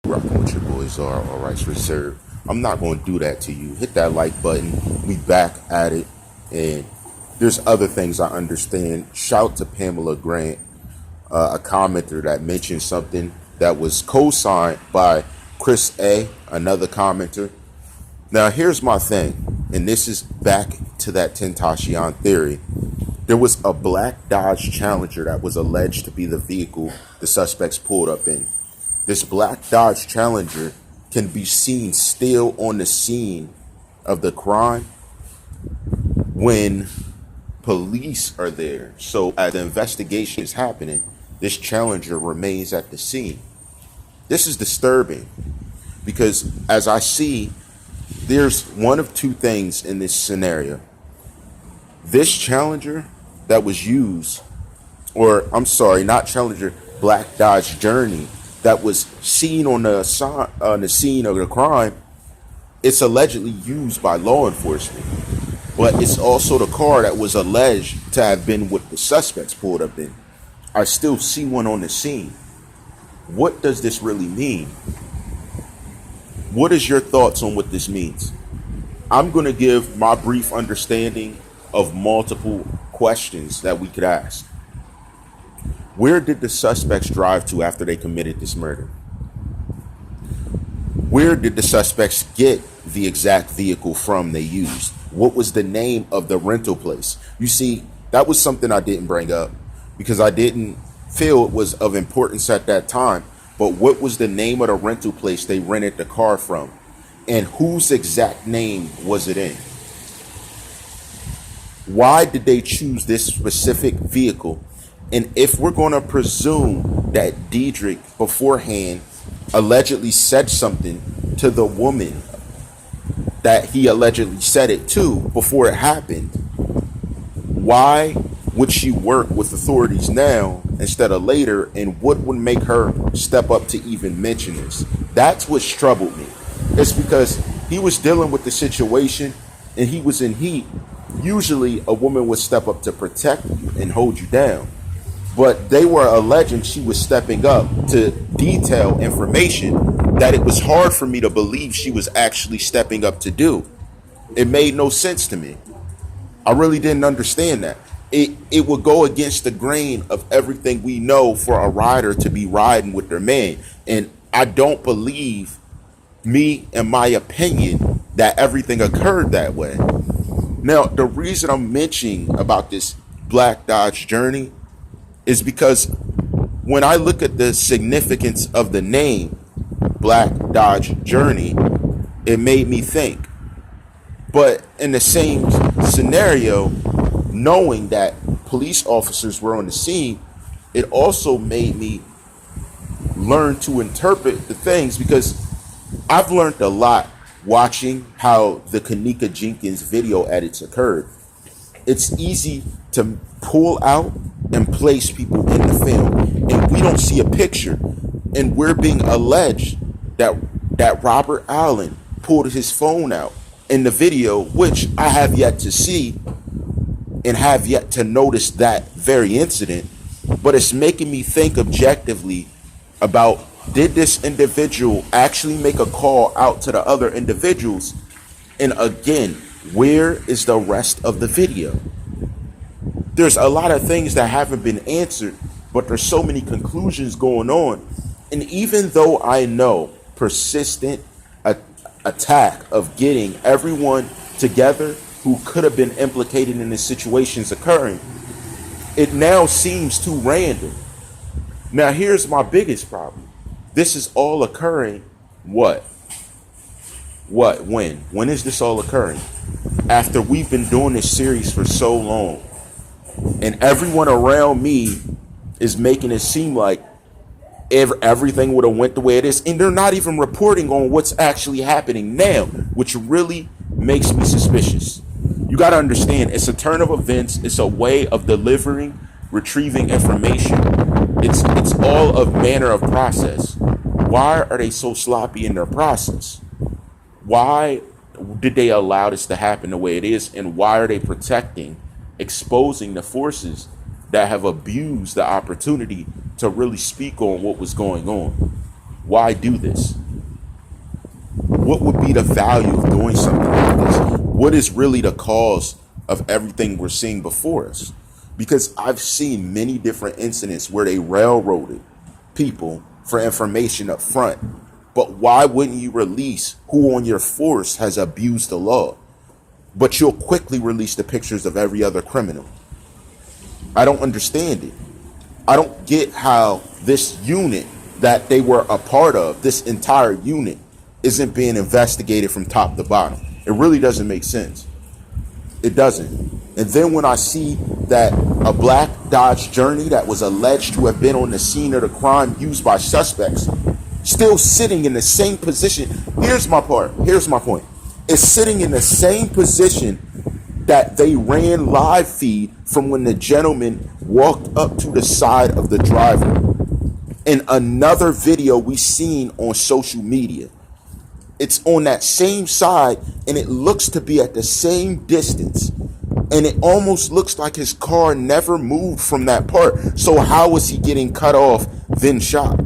Rocking with your boy TheCzarr, all rights reserved. I'm not going to do that to you. Hit that like button. We back at it. And there's other things I understand. Shout to Pamela Grant, a commenter that mentioned something that was co-signed by Chris A., another commenter. Now, here's my thing, and this is back to that Tentacion theory. There was a black Dodge Challenger that was alleged to be the vehicle the suspects pulled up in. This black Dodge Challenger can be seen still on the scene of the crime when police are there. So as the investigation is happening, this Challenger remains at the scene. This is disturbing because as I see, there's one of two things in this scenario. This Challenger that was used, or I'm sorry, not Challenger, black Dodge Journey that was seen on the scene of the crime, it's allegedly used by law enforcement. But it's also the car that was alleged to have been what the suspects pulled up in. I still see one on the scene. What does this really mean? What is your thoughts on what this means? I'm going to give my brief understanding of multiple questions that we could ask. Where did the suspects drive to after they committed this murder? Where did the suspects get the exact vehicle from they used? What was the name of the rental place? You see, that was something I didn't bring up because I didn't feel it was of importance at that time. But what was the name of the rental place they rented the car from? And whose exact name was it in? Why did they choose this specific vehicle? And if we're going to presume that Diedrich beforehand allegedly said something to the woman that he allegedly said it to before it happened, why would she work with authorities now instead of later? And what would make her step up to even mention this? That's what's troubled me. It's because he was dealing with the situation and he was in heat. Usually a woman would step up to protect you and hold you down. But they were alleging she was stepping up to detail information that it was hard for me to believe she was actually stepping up to do. It made no sense to me. I really didn't understand that. It would go against the grain of everything we know for a rider to be riding with their man. And I don't believe, me and my opinion, that everything occurred that way. Now, the reason I'm mentioning about this black Dodge Journey is because when I look at the significance of the name Black Dodge Journey, it made me think. But in the same scenario, knowing that police officers were on the scene, it also made me learn to interpret the things, because I've learned a lot watching how the Kanika Jenkins video edits occurred. It's easy to pull out and place people in the film, and we don't see a picture, and we're being alleged that Robert Allen pulled his phone out in the video, which I have yet to see and have yet to notice that very incident. But it's making me think objectively about, did this individual actually make a call out to the other individuals? And again, where is the rest of the video? There's a lot of things that haven't been answered, but there's so many conclusions going on. And even though I know persistent attack of getting everyone together who could have been implicated in the situations occurring, it now seems too random. Now, here's my biggest problem. This is all occurring when? When is this all occurring? After we've been doing this series for so long, and everyone around me is making it seem like everything would have went the way it is, and they're not even reporting on what's actually happening now, which really makes me suspicious. You got to understand, it's a turn of events. It's a way of delivering, retrieving information. It's all a manner of process. Why are they so sloppy in their process? Why did they allow this to happen the way it is? And why are they protecting, exposing the forces that have abused the opportunity to really speak on what was going on? Why do this? what would be the value of doing something like this? What is really the cause of everything we're seeing before us? Because I've seen many different incidents where they railroaded people for information up front. But why wouldn't you release who on your force has abused the law? But you'll quickly release the pictures of every other criminal. I don't understand it. I don't get how this unit that they were a part of, this entire unit, isn't being investigated from top to bottom. It really doesn't make sense. It doesn't. And then when I see that a black Dodge Journey that was alleged to have been on the scene of the crime used by suspects, still sitting in the same position. Here's my point. It's sitting in the same position that they ran live feed from when the gentleman walked up to the side of the driver. In another video we seen on social media. It's on that same side, and it looks to be at the same distance. And it almost looks like his car never moved from that part. So how was he getting cut off, then shot?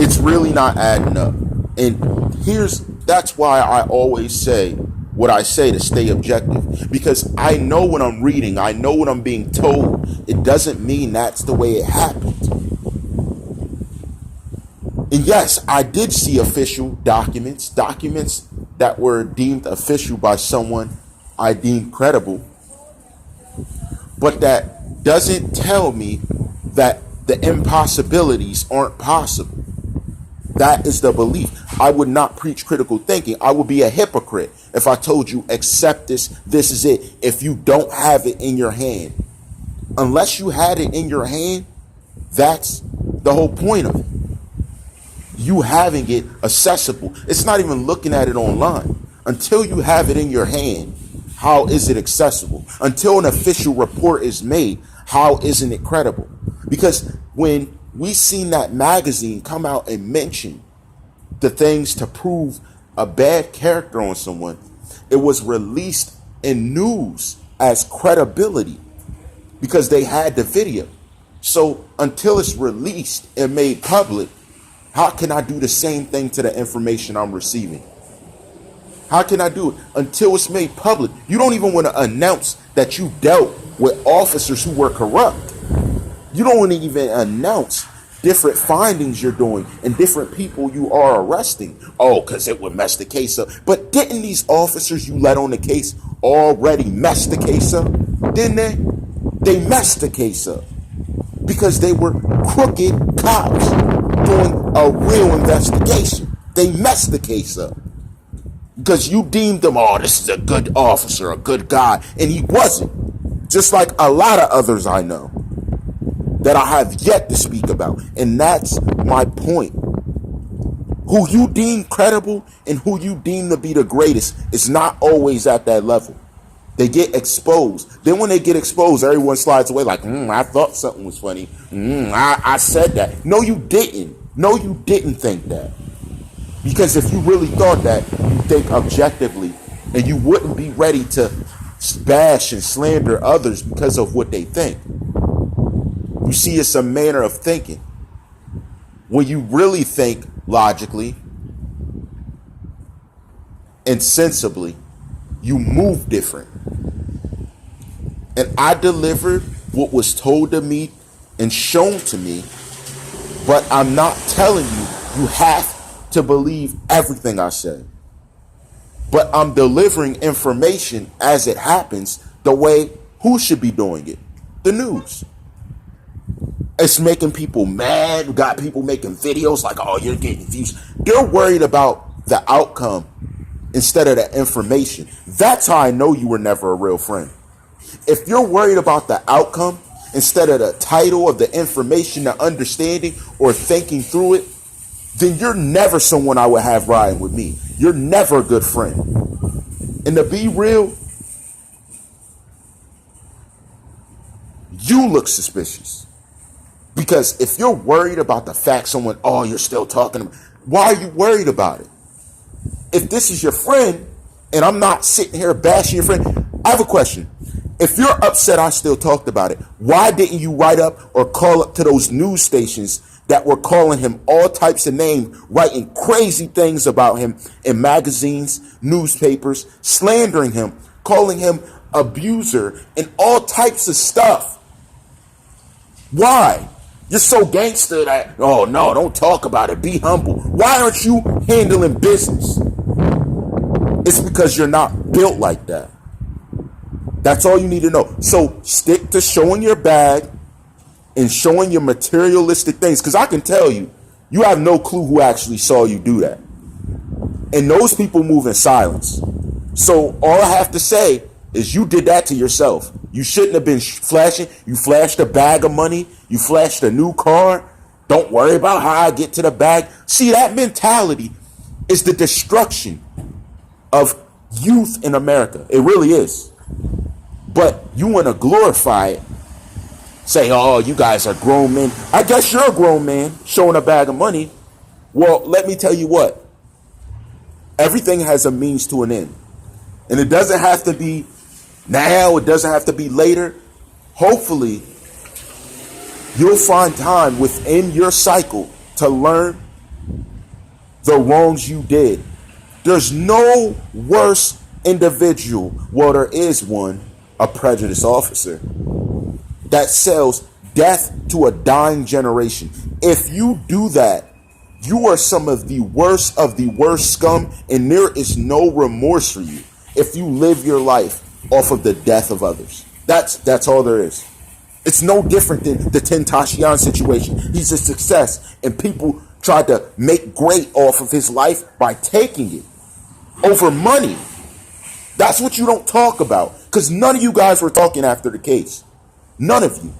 It's really not adding up. And that's why I always say what I say, to stay objective. Because I know what I'm reading. I know what I'm being told. It doesn't mean that's the way it happened. And yes, I did see official documents that were deemed official by someone I deemed credible. But that doesn't tell me that the impossibilities aren't possible. That is the belief. I would not preach critical thinking. I would be a hypocrite if I told you, accept this is it, if you don't have it in your hand. Unless you had it in your hand, that's the whole point of it. You having it accessible. It's not even looking at it online. Until you have it in your hand, how is it accessible? Until an official report is made, how isn't it credible? Because when we seen that magazine come out and mention the things to prove a bad character on someone, it was released in news as credibility because they had the video. So until it's released and made public, how can I do the same thing to the information I'm receiving? How can I do it until it's made public? You don't even want to announce that you dealt with officers who were corrupt. You don't want to even announce different findings you're doing and different people you are arresting. Oh, because it would mess the case up. But didn't these officers you let on the case already mess the case up? Didn't they? They messed the case up because they were crooked cops doing a real investigation. They messed the case up because you deemed them, oh, this is a good officer, a good guy, and he wasn't. Just like a lot of others I know that I have yet to speak about. And that's my point. Who you deem credible and who you deem to be the greatest is not always at that level. They get exposed. Then when they get exposed, everyone slides away like, I thought something was funny. I said that. No, you didn't. No, you didn't think that. Because if you really thought that, you think objectively, and you wouldn't be ready to bash and slander others because of what they think. You see, it's a manner of thinking. When you really think logically and sensibly, you move different. And I delivered what was told to me and shown to me, but I'm not telling you you have to believe everything I say. But I'm delivering information as it happens, the way who should be doing it? The news. It's making people mad. We got people making videos like, oh, you're getting views. They're worried about the outcome instead of the information. That's how I know you were never a real friend. If you're worried about the outcome instead of the title of the information, the understanding, or thinking through it, then you're never someone I would have riding with me. You're never a good friend. And to be real, you look suspicious. Because if you're worried about the fact someone, oh, you're still talking about, why are you worried about it? If this is your friend, and I'm not sitting here bashing your friend, I have a question. If you're upset I still talked about it, why didn't you write up or call up to those news stations that were calling him all types of names, writing crazy things about him in magazines, newspapers, slandering him, calling him abuser, and all types of stuff. Why? You're so gangster that, oh no, don't talk about it. Be humble. Why aren't you handling business? It's because you're not built like that. That's all you need to know. So stick to showing your bag and showing your materialistic things. Because I can tell you, you have no clue who actually saw you do that. And those people move in silence. So all I have to say is you did that to yourself. You shouldn't have been flashing. You flashed a bag of money. You flashed a new car. Don't worry about how I get to the bag. See, that mentality is the destruction of youth in America. It really is. But you want to glorify it. Say, oh, you guys are grown men. I guess you're a grown man showing a bag of money. Well, let me tell you what. Everything has a means to an end. And it doesn't have to be now. It doesn't have to be later. Hopefully, you'll find time within your cycle to learn the wrongs you did. There's no worse individual, well, there is one, a prejudiced officer, that sells death to a dying generation. If you do that, you are some of the worst scum, and there is no remorse for you if you live your life off of the death of others. That's all there is. It's no different than the Tentacion situation. He's a success, and people tried to make great off of his life by taking it over money. That's what you don't talk about, because none of you guys were talking after the case. None of you.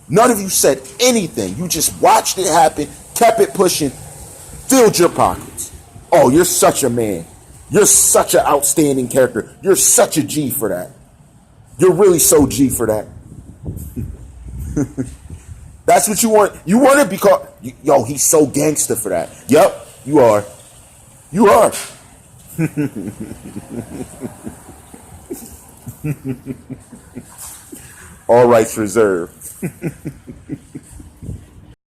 None of you said anything. You just watched it happen, kept it pushing, filled your pockets. Oh, you're such a man. You're such an outstanding character. You're such a G for that. You're really so G for that. That's what you want. You want to be called, yo, he's so gangster for that. Yep, you are. You are. All rights reserved.